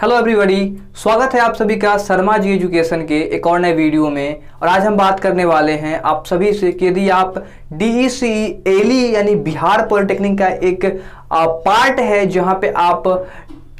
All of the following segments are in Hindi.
हेलो एवरीबॉडी, स्वागत है आप सभी का शर्मा जी एजुकेशन के एक और नए वीडियो में। और आज हम बात करने वाले हैं आप सभी से कि यदि आप डीईसी एली यानी बिहार पॉलिटेक्निक का एक पार्ट है जहां पे आप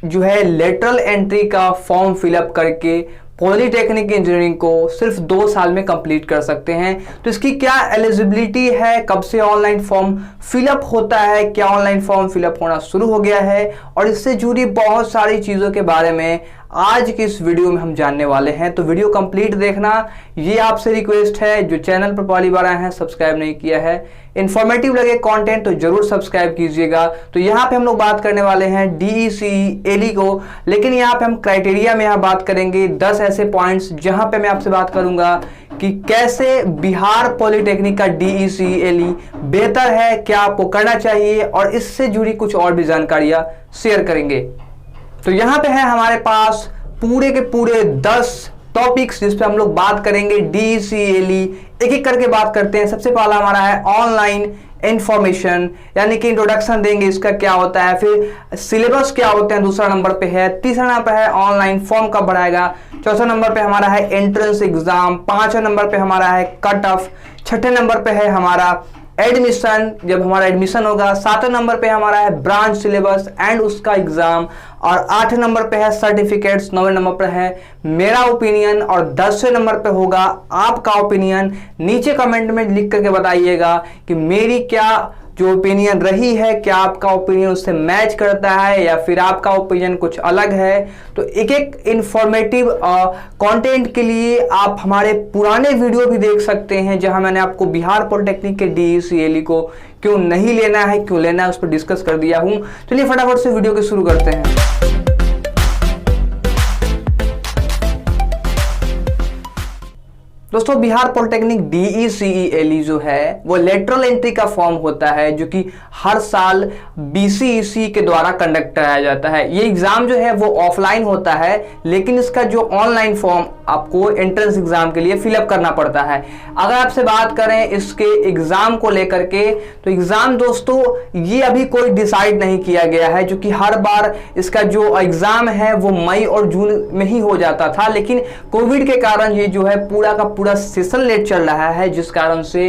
जो है लेटरल एंट्री का फॉर्म फिलअप करके पॉलिटेक्निक इंजीनियरिंग को सिर्फ 2 साल में कंप्लीट कर सकते हैं। तो इसकी क्या एलिजिबिलिटी है, कब से ऑनलाइन फॉर्म फिलअप होता है, क्या ऑनलाइन फॉर्म फिलअप होना शुरू हो गया है, और इससे जुड़ी बहुत सारी चीज़ों के बारे में आज की इस वीडियो में हम जानने वाले हैं। तो वीडियो कंप्लीट देखना, ये आपसे रिक्वेस्ट है। जो चैनल पर पहली बार आए हैं, सब्सक्राइब नहीं किया है, इंफॉर्मेटिव लगे कंटेंट तो जरूर सब्सक्राइब कीजिएगा। तो यहाँ पे हम लोग बात करने वाले हैं डीईसी एली को, लेकिन यहाँ पे हम क्राइटेरिया में बात करेंगे 10 ऐसे पॉइंट्स जहां पे मैं आपसे बात करूंगा कि कैसे बिहार पॉलिटेक्निक का डीईसी एली बेहतर है, क्या आपको करना चाहिए, और इससे जुड़ी कुछ और भी जानकारियां शेयर करेंगे। तो यहाँ पे है हमारे पास पूरे के पूरे 10 टॉपिक्स जिस पे हम लोग बात करेंगे डीईसी एली। एक एक करके बात करते हैं। सबसे पहला हमारा है ऑनलाइन इंफॉर्मेशन, यानी कि इंट्रोडक्शन देंगे इसका क्या होता है, फिर सिलेबस क्या होते हैं दूसरा नंबर पे है, तीसरा नंबर पे है ऑनलाइन फॉर्म कब भराएगा, चौथा नंबर पे हमारा है एंट्रेंस एग्जाम, पांचवा नंबर पे हमारा है कट ऑफ, छठे नंबर पे है हमारा एडमिशन, जब हमारा एडमिशन होगा, 7वें नंबर पे हमारा है ब्रांच सिलेबस एंड उसका एग्जाम, और 8वें नंबर पे है सर्टिफिकेट्स, 9वें नंबर पे है मेरा ओपिनियन, और 10वें नंबर पे होगा आपका ओपिनियन। नीचे कमेंट में लिख करके बताइएगा कि मेरी क्या जो ओपिनियन रही है, क्या आपका ओपिनियन उससे मैच करता है या फिर आपका ओपिनियन कुछ अलग है। तो एक एक इंफॉर्मेटिव कंटेंट के लिए आप हमारे पुराने वीडियो भी देख सकते हैं जहां मैंने आपको बिहार पॉलिटेक्निक के डीईसी एली को क्यों नहीं लेना है, क्यों लेना है, उस पर डिस्कस कर दिया हूं। चलिए फटाफट से वीडियो को शुरू करते हैं। दोस्तों, बिहार पॉलिटेक्निक डीईसी एली जो है वो लेटरल एंट्री का फॉर्म होता है जो कि हर साल बीसीईसी के द्वारा कंडक्ट कराया जाता है। ये एग्जाम जो है वो ऑफलाइन होता है, लेकिन इसका जो ऑनलाइन फॉर्म आपको एंट्रेंस एग्जाम के लिए फिलअप करना पड़ता है। अगर आपसे बात करें इसके एग्जाम को लेकर के, तो एग्जाम दोस्तों ये अभी कोई डिसाइड नहीं किया गया है, जो कि हर बार इसका जो एग्जाम है वो मई और जून में ही हो जाता था, लेकिन कोविड के कारण ये जो है पूरा का पूरा सेशन लेट चल रहा है, जिस कारण से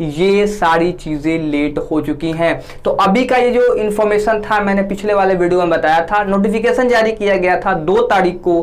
ये सारी चीजें लेट हो चुकी हैं। तो अभी का ये जो इंफॉर्मेशन था, मैंने पिछले वाले वीडियो में बताया था, नोटिफिकेशन जारी किया गया था 2 तारीख को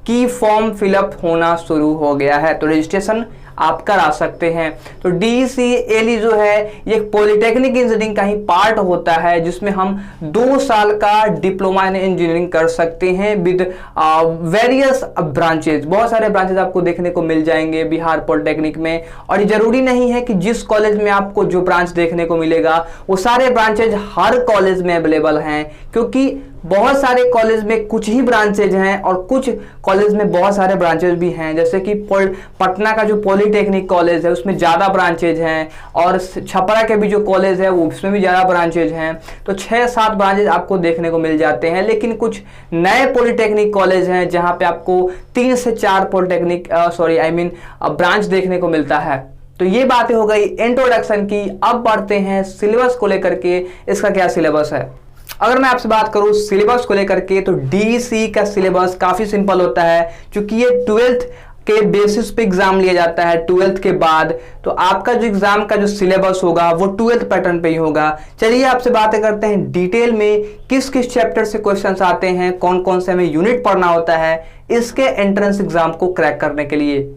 कि फॉर्म फिलअप होना शुरू हो गया है, तो रजिस्ट्रेशन आप करा सकते हैं। तो डीईसी एली जो है ये पॉलिटेक्निक इंजीनियरिंग का ही पार्ट होता है, जिसमें हम 2 साल का डिप्लोमा इन इंजीनियरिंग कर सकते हैं विद वेरियस ब्रांचेज। बहुत सारे ब्रांचेज आपको देखने को मिल जाएंगे बिहार पॉलिटेक्निक में, और ये जरूरी नहीं है कि जिस कॉलेज में आपको जो ब्रांच देखने को मिलेगा वो सारे ब्रांचेज हर कॉलेज में अवेलेबल हैं, क्योंकि बहुत सारे कॉलेज में कुछ ही ब्रांचेज हैं और कुछ कॉलेज में बहुत सारे ब्रांचेज भी हैं। जैसे कि पटना का जो पॉलिटेक्निक कॉलेज है उसमें ज़्यादा ब्रांचेज हैं, और छपरा के भी जो कॉलेज है वो उसमें भी ज़्यादा ब्रांचेज हैं। तो 6-7 ब्रांचेज आपको देखने को मिल जाते हैं। लेकिन कुछ नए पॉलिटेक्निक कॉलेज हैं जहाँ पे आपको 3 से 4 पॉलिटेक्निक ब्रांच देखने को मिलता है। तो ये बातें हो गई इंट्रोडक्शन की। अब बढ़ते हैं सिलेबस को लेकर के, इसका क्या सिलेबस है। अगर मैं आपसे बात करूं सिलेबस को लेकर के, तो डीईसी का सिलेबस काफी सिंपल होता है, क्योंकि ये 12th के बेसिस पे एग्जाम लिया जाता है 12th के बाद। तो आपका जो एग्जाम का जो सिलेबस होगा वो 12th पैटर्न पे ही होगा। चलिए आपसे बातें करते हैं डिटेल में, किस किस चैप्टर से क्वेश्चंस आते हैं, कौन कौन से हमें यूनिट पढ़ना होता है इसके एंट्रेंस एग्जाम को क्रैक करने के लिए।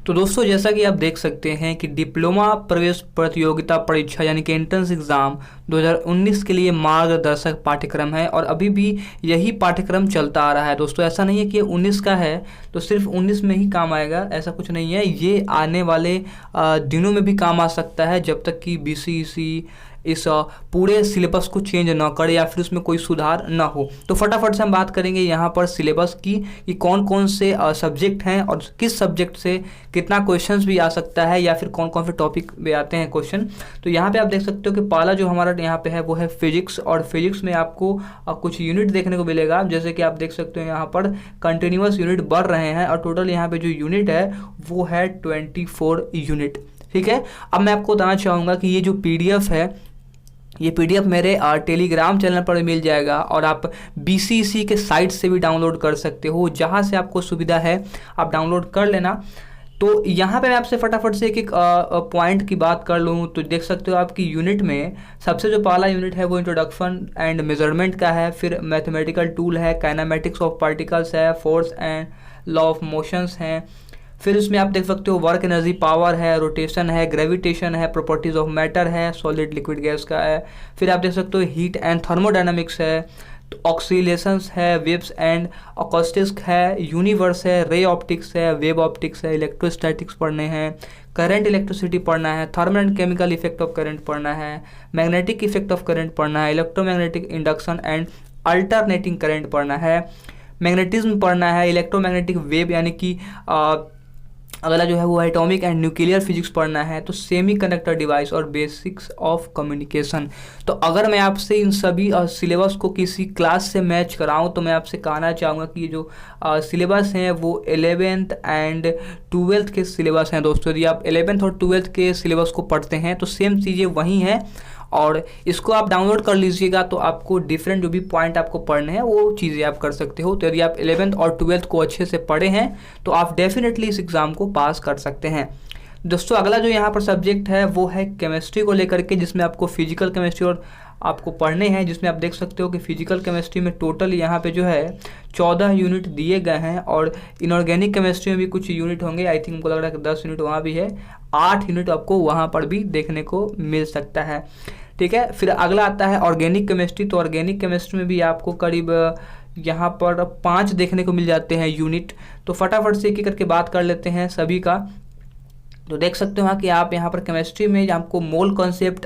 तो दोस्तों, जैसा कि आप देख सकते हैं कि डिप्लोमा प्रवेश प्रतियोगिता परीक्षा यानी कि एंट्रेंस एग्ज़ाम 2019 के लिए मार्गदर्शक पाठ्यक्रम है, और अभी भी यही पाठ्यक्रम चलता आ रहा है। दोस्तों, ऐसा नहीं है कि 19 का है तो सिर्फ 19 में ही काम आएगा, ऐसा कुछ नहीं है। ये आने वाले दिनों में भी काम आ सकता है, जब तक कि बीसीईसी इस पूरे सिलेबस को चेंज ना करे या फिर उसमें कोई सुधार ना हो। तो फटाफट से हम बात करेंगे यहाँ पर सिलेबस की कि कौन कौन से सब्जेक्ट हैं और किस सब्जेक्ट से कितना क्वेश्चंस भी आ सकता है, या फिर कौन कौन से टॉपिक में आते हैं क्वेश्चन। तो यहाँ पे आप देख सकते हो कि पहला जो हमारा यहाँ पे है वो है फिजिक्स, और फिजिक्स में आपको कुछ यूनिट देखने को मिलेगा। जैसे कि आप देख सकते हो यहाँ पर कंटिन्यूअस यूनिट बढ़ रहे हैं, और टोटल यहाँ पे जो यूनिट है वो है 24 यूनिट। ठीक है, अब मैं आपको बताना चाहूँगा कि ये जो PDF है ये पीडीएफ मेरे टेलीग्राम चैनल पर मिल जाएगा और आप बीसीईसी के साइट से भी डाउनलोड कर सकते हो, जहाँ से आपको सुविधा है आप डाउनलोड कर लेना। तो यहाँ पे मैं आपसे फटाफट से एक एक पॉइंट की बात कर लूँ तो देख सकते हो आपकी यूनिट में सबसे जो पहला यूनिट है वो इंट्रोडक्शन एंड मेजरमेंट का है, फिर मैथमेटिकल टूल है, काइनेमेटिक्स ऑफ पार्टिकल्स है, force and law of motions हैं, फिर उसमें आप देख सकते हो वर्क एनर्जी पावर है, रोटेशन है, ग्रेविटेशन है, प्रॉपर्टीज ऑफ मैटर है, सॉलिड लिक्विड गैस का है, फिर आप देख सकते हो हीट एंड थर्मोडायनामिक्स है, तो ऑक्सीलेशंस है, वेव्स एंड अकॉस्टिक्स है, यूनिवर्स है, रे ऑप्टिक्स है, वेब ऑप्टिक्स है, इलेक्ट्रोस्टैटिक्स पढ़ने हैं, करंट इलेक्ट्रिसिटी पढ़ना है, thermal and chemical effect of current पढ़ना है, मैग्नेटिक इफेक्ट ऑफ करंट पढ़ना है, electromagnetic induction and alternating current पढ़ना है, मैग्नेटिज्म पढ़ना है, इलेक्ट्रोमैग्नेटिक वेव यानी कि अगला जो है वो एटॉमिक एंड न्यूक्लियर फिजिक्स पढ़ना है, तो सेमी कंडक्टर डिवाइस और बेसिक्स ऑफ कम्युनिकेशन। तो अगर मैं आपसे इन सभी सिलेबस को किसी क्लास से मैच कराऊं तो मैं आपसे कहना चाहूँगा कि ये जो सिलेबस हैं वो 11th एंड 12th के सिलेबस हैं दोस्तों। यदि आप 11th और 12th के सिलेबस को पढ़ते हैं तो सेम चीज़ें वही हैं और इसको आप डाउनलोड कर लीजिएगा तो आपको डिफरेंट जो भी पॉइंट आपको पढ़ने हैं वो चीज़ें आप कर सकते हो। तो यदि आप 11th और 12th को अच्छे से पढ़े हैं तो आप डेफिनेटली इस एग्ज़ाम को पास कर सकते हैं। दोस्तों अगला जो यहाँ पर सब्जेक्ट है वो है केमिस्ट्री को लेकर के, जिसमें आपको फिजिकल केमिस्ट्री और आपको पढ़ने हैं, जिसमें आप देख सकते हो कि फिजिकल केमिस्ट्री में टोटल यहाँ पे जो है 14 यूनिट दिए गए हैं और इनऑर्गेनिक केमिस्ट्री में भी कुछ यूनिट होंगे। आई थिंक मुझको लग रहा है कि 10 यूनिट वहाँ भी है, 8 यूनिट आपको वहाँ पर भी देखने को मिल सकता है। ठीक है, फिर अगला आता है ऑर्गेनिक केमिस्ट्री। तो ऑर्गेनिक केमिस्ट्री में भी आपको करीब यहाँ पर 5 देखने को मिल जाते हैं यूनिट। तो फटाफट से एक एक करके बात कर लेते हैं सभी का। तो देख सकते हो कि आप यहाँ पर केमिस्ट्री में आपको मोल कॉन्सेप्ट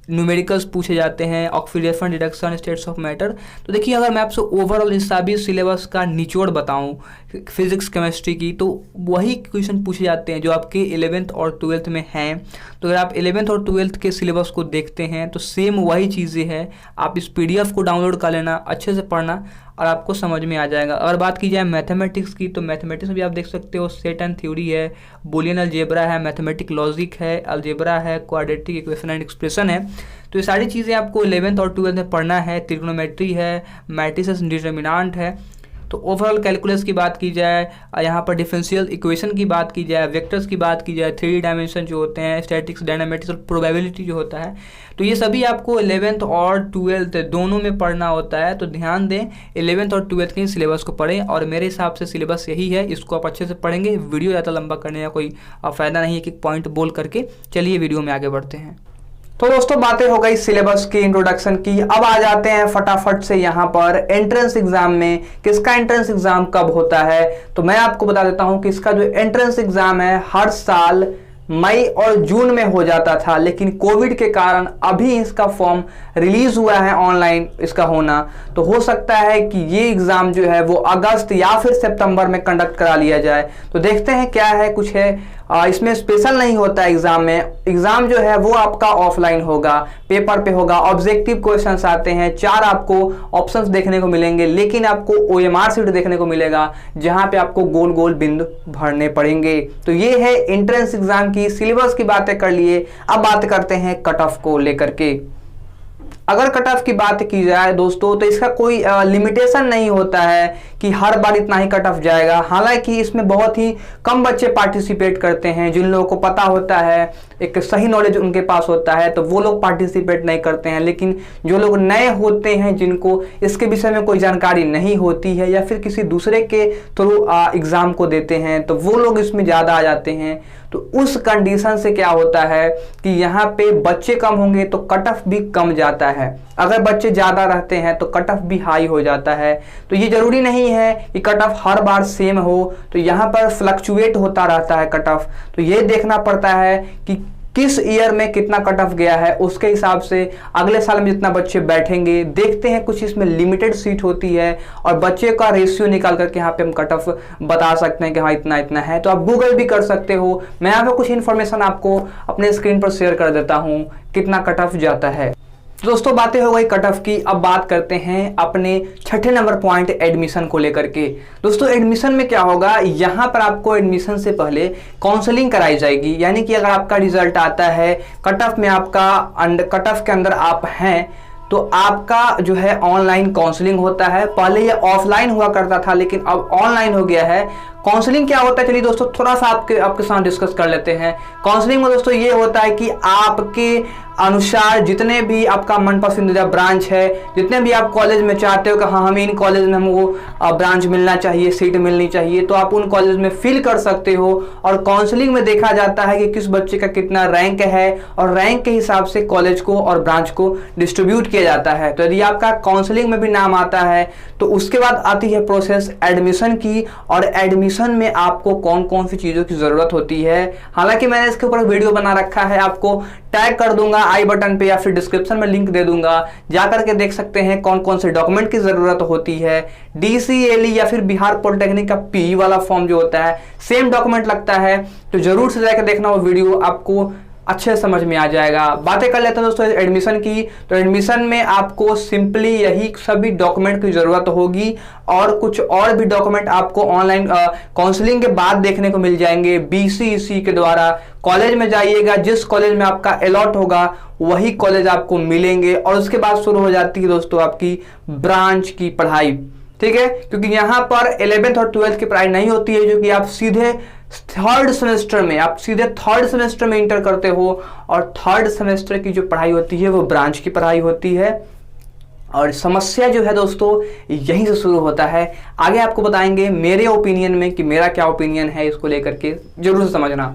न्यूमेरिकल्स पूछे जाते हैं, oxidation, reduction, states of matter. तो देखिए अगर मैं आपसे ओवरऑल इस सभी सिलेबस का निचोड़ बताऊं फिजिक्स केमिस्ट्री की तो वही क्वेश्चन पूछे जाते हैं जो आपके 11th और 12th में हैं। तो अगर आप 11th और 12th के सिलेबस को देखते हैं तो सेम वही चीज़ें हैं। आप इस PDF को डाउनलोड कर लेना, अच्छे से पढ़ना और आपको समझ में आ जाएगा। अगर बात की जाए मैथमेटिक्स की तो मैथमेटिक्स में भी आप देख सकते हो सेट एंड थ्योरी है, बुलियन अलजेब्रा है, मैथमेटिक लॉजिक है, अलजेब्रा है, क्वाड्रेटिक इक्वेशन एंड एक्सप्रेशन है। तो ये सारी चीज़ें आपको 11th और 12th में पढ़ना है। ट्रिग्नोमेट्री है, मैट्रिसेस डिटर्मिनेंट है। तो ओवरऑल कैलकुलस की बात की जाए, यहाँ पर डिफरेंशियल इक्वेशन की बात की जाए, वेक्टर्स की बात की जाए, 3D डायमेंशन जो होते हैं, स्टैटिक्स, डायनामेटिक्स और प्रोबेबिलिटी जो होता है, तो ये सभी आपको 11th और 12th दोनों में पढ़ना होता है। तो ध्यान दें 11th और 12th के सिलेबस को पढ़ें और मेरे हिसाब से सिलेबस यही है, इसको आप अच्छे से पढ़ेंगे। वीडियो ज़्यादा लंबा करने का कोई फ़ायदा नहीं है, एक एक पॉइंट बोल करके। चलिए वीडियो में आगे बढ़ते हैं। तो दोस्तों बातें हो गई सिलेबस की, इंट्रोडक्शन की। अब आ जाते हैं फटाफट से यहाँ पर एंट्रेंस एग्जाम में। किसका एंट्रेंस एग्जाम कब होता है तो मैं आपको बता देता हूँ कि इसका जो एंट्रेंस एग्जाम है हर साल मई और जून में हो जाता था, लेकिन कोविड के कारण अभी इसका फॉर्म रिलीज हुआ है ऑनलाइन इसका होना। तो हो सकता है कि ये एग्जाम जो है वो अगस्त या फिर सितंबर में कंडक्ट करा लिया जाए। तो देखते हैं क्या है, कुछ है इसमें स्पेशल नहीं होता है एग्जाम में। एग्जाम जो है वो आपका ऑफलाइन होगा, पेपर पे होगा, ऑब्जेक्टिव क्वेश्चंस आते हैं, 4 आपको ऑप्शंस देखने को मिलेंगे, लेकिन आपको OMR शीट देखने को मिलेगा जहां पे आपको गोल गोल बिंदु भरने पड़ेंगे। तो ये है एंट्रेंस एग्जाम की सिलेबस की बातें कर लिए। अब बात करते हैं कट ऑफ को लेकर के। अगर कट ऑफ की बात की जाए दोस्तों तो इसका कोई लिमिटेशन नहीं होता है कि हर बार इतना ही कट ऑफ जाएगा। हालांकि इसमें बहुत ही कम बच्चे पार्टिसिपेट करते हैं। जिन लोगों को पता होता है, एक सही नॉलेज उनके पास होता है, तो वो लोग पार्टिसिपेट नहीं करते हैं। लेकिन जो लोग नए होते हैं, जिनको इसके विषय में कोई जानकारी नहीं होती है या फिर किसी दूसरे के थ्रू एग्जाम को देते हैं, तो वो लोग इसमें ज़्यादा आ जाते हैं। तो उस कंडीशन से क्या होता है कि यहाँ पे बच्चे कम होंगे तो कट ऑफ भी कम जाता है। अगर बच्चे ज़्यादा रहते हैं तो कट ऑफ भी हाई हो जाता है। तो ये जरूरी नहीं है कि cut of her bar same हो, तो यहाँ पर फ्लक्चुएट होता रहता है कट ऑफ। तो ये देखना पड़ता है कि किस ईयर में कितना कट ऑफ गया है, उसके हिसाब से अगले साल में जितना बच्चे बैठेंगे। देखते हैं कुछ इसमें लिमिटेड सीट होती है और बच्चे का रेशियो निकाल करके यहाँ पे हम कट ऑफ बता सकते हैं कि हाँ इतना इतना है। तो आप गूगल भी कर सकते हो। मैं यहाँ पे कुछ इन्फॉर्मेशन आपको अपने स्क्रीन पर शेयर कर देता हूँ कितना कट ऑफ जाता है। दोस्तों बातें हो गई कट ऑफ की, अब बात करते हैं अपने छठे नंबर पॉइंट एडमिशन को लेकर के। दोस्तों एडमिशन में क्या होगा, यहाँ पर आपको एडमिशन से पहले काउंसलिंग कराई जाएगी। यानी कि अगर आपका रिजल्ट आता है कट ऑफ में, आपका कट ऑफ के अंदर आप हैं, तो आपका जो है ऑनलाइन काउंसलिंग होता है। पहले ये ऑफलाइन हुआ करता था, लेकिन अब ऑनलाइन हो गया है। काउंसलिंग क्या होता है, चलिए दोस्तों थोड़ा सा आपके साथ डिस्कस कर लेते हैं। काउंसलिंग में दोस्तों ये होता है कि आपके अनुसार जितने भी आपका मन पसंदीदा ब्रांच है, जितने भी आप कॉलेज में चाहते हो कि हाँ हमें इन कॉलेज में हमको ब्रांच मिलना चाहिए, सीट मिलनी चाहिए, तो आप उन कॉलेज में फिल कर सकते हो। और काउंसलिंग में देखा जाता है कि किस बच्चे का कितना रैंक है, और रैंक के हिसाब से कॉलेज को और ब्रांच को डिस्ट्रीब्यूट किया जाता है। तो यदि आपका काउंसलिंग में भी नाम आता है तो उसके बाद आती है प्रोसेस एडमिशन की। और एडमिशन में आपको कौन कौन सी चीज़ों की ज़रूरत होती है, हालांकि मैंने इसके ऊपर वीडियो बना रखा है, आपको टैग कर दूंगा आई बटन पे या फिर डिस्क्रिप्शन में लिंक दे दूंगा, जाकर के देख सकते हैं कौन कौन से डॉक्यूमेंट की ज़रूरत होती है। DCLE या फिर बिहार पॉलिटेक्निक का PE वाला फॉर्म जो होता है सेम डॉक्यूमेंट लगता है, तो जरूर से जाकर देखना वो वीडियो, आपको अच्छे समझ में आ जाएगा। बातें कर लेते हैं दोस्तों एडमिशन की। तो एडमिशन में आपको सिंपली यही सभी डॉक्यूमेंट की ज़रूरत होगी, और कुछ और भी डॉक्यूमेंट आपको ऑनलाइन काउंसलिंग के बाद देखने को मिल जाएंगे BCEC के द्वारा। कॉलेज में जाइएगा, जिस कॉलेज में आपका अलॉट होगा वही कॉलेज आपको मिलेंगे, और उसके बाद शुरू हो जाती है दोस्तों आपकी ब्रांच की पढ़ाई। ठीक है, क्योंकि यहाँ पर 11th और 12th की पढ़ाई नहीं होती है, जो कि आप सीधे थर्ड सेमेस्टर में इंटर करते हो, और थर्ड सेमेस्टर की जो पढ़ाई होती है वो ब्रांच की पढ़ाई होती है। और समस्या जो है दोस्तों यहीं से शुरू होता है। आगे आपको बताएंगे मेरे ओपिनियन में कि मेरा क्या ओपिनियन है इसको लेकर के, जरूर से समझना।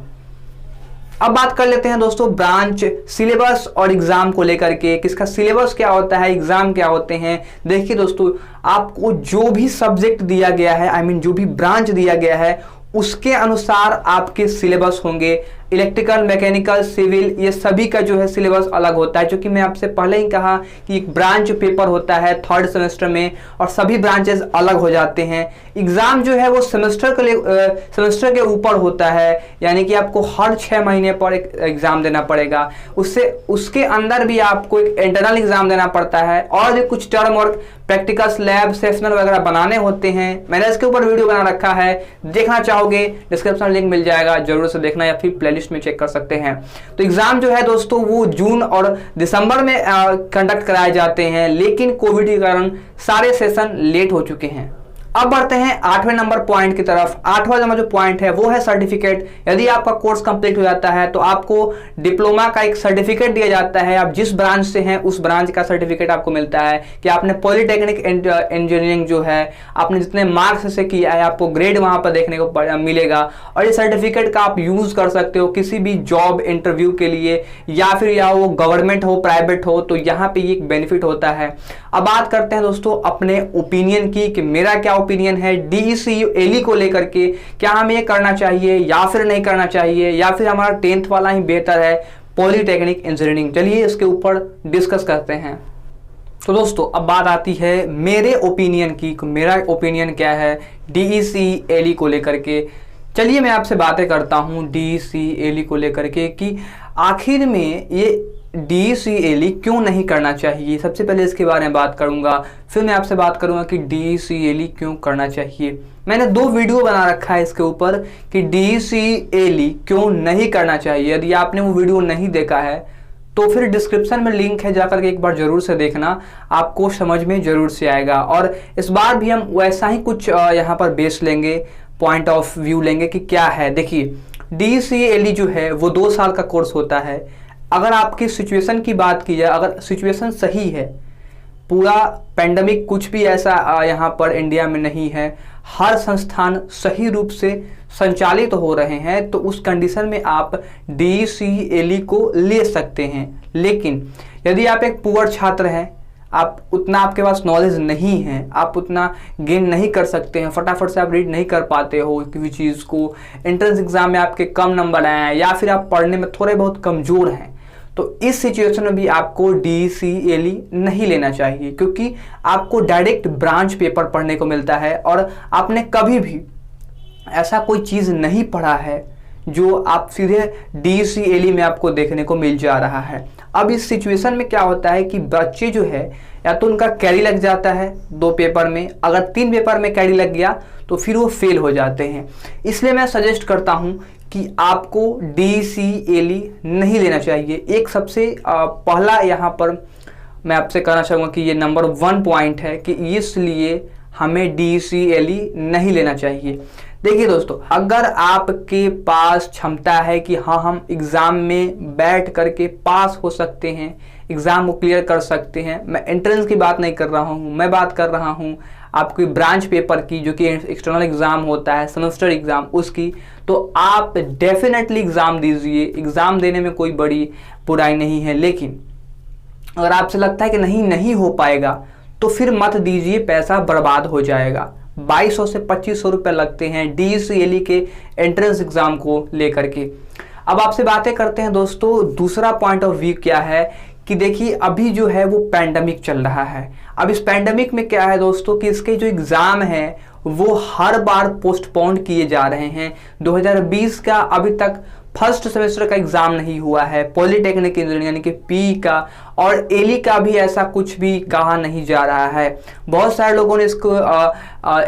अब बात कर लेते हैं दोस्तों ब्रांच सिलेबस और एग्जाम को लेकर के, किसका सिलेबस क्या होता है, एग्जाम क्या होते हैं। देखिए दोस्तों, आपको जो भी सब्जेक्ट दिया गया है, जो भी ब्रांच दिया गया है, उसके अनुसार आपके सिलेबस होंगे। इलेक्ट्रिकल, मैकेनिकल, सिविल, ये सभी का जो है सिलेबस अलग होता है, जो कि मैं आपसे पहले ही कहा कि एक ब्रांच पेपर होता है थर्ड सेमेस्टर में, और सभी ब्रांचेस अलग हो जाते हैं। एग्जाम जो है वो सेमेस्टर के ऊपर होता है, यानी कि आपको हर 6 महीने पर एक एग्जाम देना पड़ेगा। उसके अंदर भी आपको एक इंटरनल एग्जाम देना पड़ता है, और भी कुछ टर्म और प्रैक्टिकल्स, लैब, सेशनल वगैरह बनाने होते हैं। मैंने इसके ऊपर वीडियो बना रखा है, देखना चाहोगे डिस्क्रिप्शन लिंक मिल जाएगा, जरूर से देखना, या फिर प्लेलिस्ट में चेक कर सकते हैं। तो एग्जाम जो है दोस्तों वो जून और दिसंबर में कंडक्ट कराए जाते हैं, लेकिन कोविड के कारण सारे सेशन लेट हो चुके हैं। अब बढ़ते हैं 8वें नंबर पॉइंट की तरफ। 8वां नंबर जो पॉइंट है वो है सर्टिफिकेट। यदि आपका कोर्स कंप्लीट हो जाता है तो आपको डिप्लोमा का एक सर्टिफिकेट दिया जाता है। आप जिस ब्रांच से हैं उस ब्रांच का सर्टिफिकेट आपको मिलता है कि आपने पॉलिटेक्निक इंजीनियरिंग जो है आपने जितने मार्क्स से किया है, आपको ग्रेड वहां पर देखने को मिलेगा, और इस सर्टिफिकेट का आप यूज कर सकते हो किसी भी जॉब इंटरव्यू के लिए, या फिर या वो गवर्नमेंट हो प्राइवेट हो, तो यहाँ पे एक बेनिफिट होता है। अब बात करते हैं दोस्तों अपने ओपिनियन की कि मेरा क्या ओपिनियन है DCLE को लेकर के, क्या हमें ये करना चाहिए या फिर नहीं करना चाहिए, या फिर हमारा 10th वाला ही बेहतर है पॉलिटेक्निक इंजीनियरिंग। चलिए इसके ऊपर डिस्कस करते हैं। तो दोस्तों अब बात आती है मेरे ओपिनियन की, मेरा ओपिनियन क्या है DCLE को लेकर के। चलिए मैं आपसे बातें करता हूँ DCLE को लेकर के कि आखिर में ये DCLE क्यों नहीं करना चाहिए। सबसे पहले इसके बारे में बात करूंगा, फिर मैं आपसे बात करूंगा कि DCLE क्यों करना चाहिए। मैंने 2 वीडियो बना रखा है इसके ऊपर कि DCLE क्यों नहीं करना चाहिए। यदि आपने वो वीडियो नहीं देखा है तो फिर डिस्क्रिप्शन में लिंक है, जाकर के एक बार जरूर से देखना, आपको समझ में जरूर से आएगा। और इस बार भी हम वैसा ही कुछ यहाँ पर बेस लेंगे, पॉइंट ऑफ व्यू लेंगे कि क्या है। देखिए DCLE जो है वो 2 साल का कोर्स होता है। अगर आपकी सिचुएशन की बात की जाए, अगर सिचुएशन सही है, पूरा पेंडेमिक कुछ भी ऐसा यहाँ पर इंडिया में नहीं है, हर संस्थान सही रूप से संचालित हो रहे हैं, तो उस कंडीशन में आप DCLE को ले सकते हैं। लेकिन यदि आप एक पुअर छात्र हैं, आप उतना आपके पास नॉलेज नहीं है, आप उतना गेन नहीं कर सकते हैं, फटाफट से आप रीड नहीं कर पाते हो किसी चीज़ को, एंट्रेंस एग्जाम में आपके कम नंबर आए हैं, या फिर आप पढ़ने में थोड़े बहुत कमज़ोर हैं, तो इस सिचुएशन में भी आपको DCLE नहीं लेना चाहिए, क्योंकि आपको डायरेक्ट ब्रांच पेपर पढ़ने को मिलता है, और आपने कभी भी ऐसा कोई चीज़ नहीं पढ़ा है जो आप सीधे DCLE में आपको देखने को मिल जा रहा है। अब इस सिचुएशन में क्या होता है कि बच्चे जो है या तो उनका कैरी लग जाता है 2 पेपर में, अगर 3 पेपर में कैरी लग गया तो फिर वो फेल हो जाते हैं। इसलिए मैं सजेस्ट करता हूँ कि आपको DCLE नहीं लेना चाहिए। एक सबसे पहला यहाँ पर मैं आपसे कहना चाहूँगा कि ये नंबर 1 पॉइंट है कि इसलिए हमें DCLE नहीं लेना चाहिए। देखिए दोस्तों, अगर आपके पास क्षमता है कि हाँ हम एग्ज़ाम में बैठ करके पास हो सकते हैं, एग्ज़ाम को क्लियर कर सकते हैं, मैं एंट्रेंस की बात नहीं कर रहा हूँ, मैं बात कर रहा हूँ आपकी ब्रांच पेपर की जो कि एक्सटर्नल एग्ज़ाम होता है, सेमेस्टर एग्ज़ाम, उसकी, तो आप डेफिनेटली एग्ज़ाम दीजिए। एग्ज़ाम देने में कोई बड़ी बुराई नहीं है। लेकिन अगर आपसे लगता है कि नहीं हो पाएगा तो फिर मत दीजिए, पैसा बर्बाद हो जाएगा। 2200 से 2500 रुपये लगते हैं DCLE के एंट्रेंस एग्ज़ाम को लेकर के। अब आपसे बातें करते हैं दोस्तों, दूसरा पॉइंट ऑफ व्यू क्या है कि देखिए अभी जो है वो पैंडमिक चल रहा है। अब इस पैंडमिक में क्या है दोस्तों कि इसके जो एग्ज़ाम है वो हर बार पोस्टपोन किए जा रहे हैं। 2020 का अभी तक फर्स्ट सेमेस्टर का एग्ज़ाम नहीं हुआ है, पॉलिटेक्निक इंजीनियरिंग यानी कि PE का, और ELE का भी ऐसा कुछ भी कहा नहीं जा रहा है। बहुत सारे लोगों ने इसको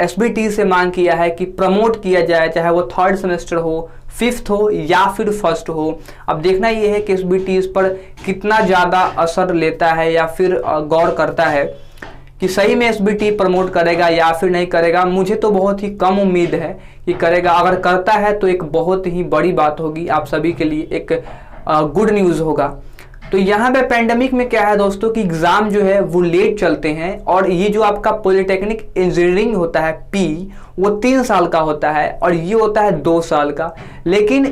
SBT से मांग किया है कि प्रमोट किया जाए, चाहे वो 3rd सेमेस्टर हो, 5th हो या फिर 1st हो। अब देखना ये है कि SBT इस पर कितना ज़्यादा असर लेता है या फिर गौर करता है कि सही में SBT प्रमोट करेगा या फिर नहीं करेगा। मुझे तो बहुत ही कम उम्मीद है कि करेगा। अगर करता है तो एक बहुत ही बड़ी बात होगी, आप सभी के लिए एक गुड न्यूज़ होगा। तो यहाँ पे पेंडेमिक में क्या है दोस्तों कि एग्ज़ाम जो है वो लेट चलते हैं, और ये जो आपका पॉलिटेक्निक इंजीनियरिंग होता है PE वो 3 साल का होता है और ये होता है 2 साल का। लेकिन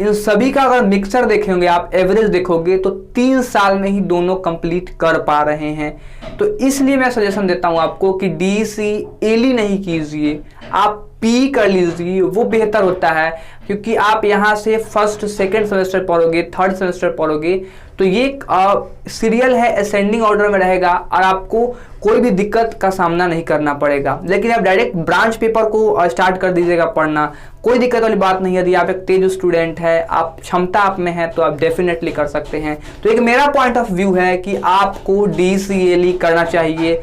इन सभी का अगर मिक्सर देखेंगे, आप एवरेज देखोगे तो 3 साल में ही दोनों कंप्लीट कर पा रहे हैं। तो इसलिए मैं सजेशन देता हूं आपको कि DCLE नहीं कीजिए, आप PE कर लीजिए, वो बेहतर होता है। क्योंकि आप यहाँ से 1st 2nd सेमेस्टर पढ़ोगे, 3rd सेमेस्टर पढ़ोगे तो ये सीरियल है, असेंडिंग ऑर्डर में रहेगा और आपको कोई भी दिक्कत का सामना नहीं करना पड़ेगा। लेकिन आप डायरेक्ट ब्रांच पेपर को स्टार्ट कर दीजिएगा पढ़ना, कोई दिक्कत वाली बात नहीं है। यदि आप एक तेज स्टूडेंट है, आप क्षमता आप में है, तो आप डेफिनेटली कर सकते हैं। तो एक मेरा पॉइंट ऑफ व्यू है कि आपको DCLE करना चाहिए।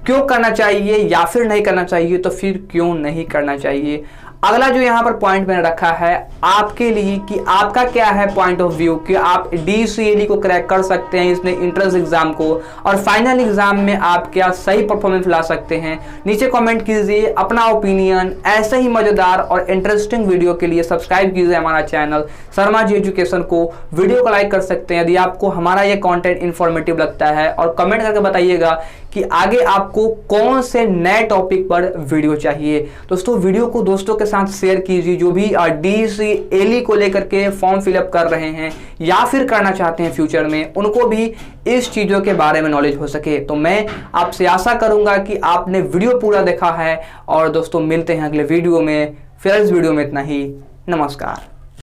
क्यों करना चाहिए या फिर नहीं करना चाहिए, तो फिर क्यों नहीं करना चाहिए। अगला जो यहाँ पर पॉइंट मैंने रखा है आपके लिए कि आपका क्या है पॉइंट ऑफ व्यू कि आप DCLE को क्रैक कर सकते हैं इसमें एंट्रेंस एग्जाम को, और फाइनल एग्जाम में आप क्या सही परफॉर्मेंस ला सकते हैं। नीचे कमेंट कीजिए अपना ओपिनियन। ऐसे ही मजेदार और इंटरेस्टिंग वीडियो के लिए सब्सक्राइब कीजिए हमारा चैनल शर्मा जी एजुकेशन को। वीडियो को लाइक कर सकते हैं यदि आपको हमारा ये कंटेंट इन्फॉर्मेटिव लगता है, और कमेंट करके बताइएगा कि आगे आपको कौन से नए टॉपिक पर वीडियो चाहिए। दोस्तों वीडियो को दोस्तों के साथ शेयर कीजिए जो भी DCLE को लेकर के फॉर्म फिलअप कर रहे हैं या फिर करना चाहते हैं फ्यूचर में, उनको भी इस चीज़ों के बारे में नॉलेज हो सके। तो मैं आपसे आशा करूंगा कि आपने वीडियो पूरा देखा है, और दोस्तों मिलते हैं अगले वीडियो में। फिर इस वीडियो में इतना ही, नमस्कार।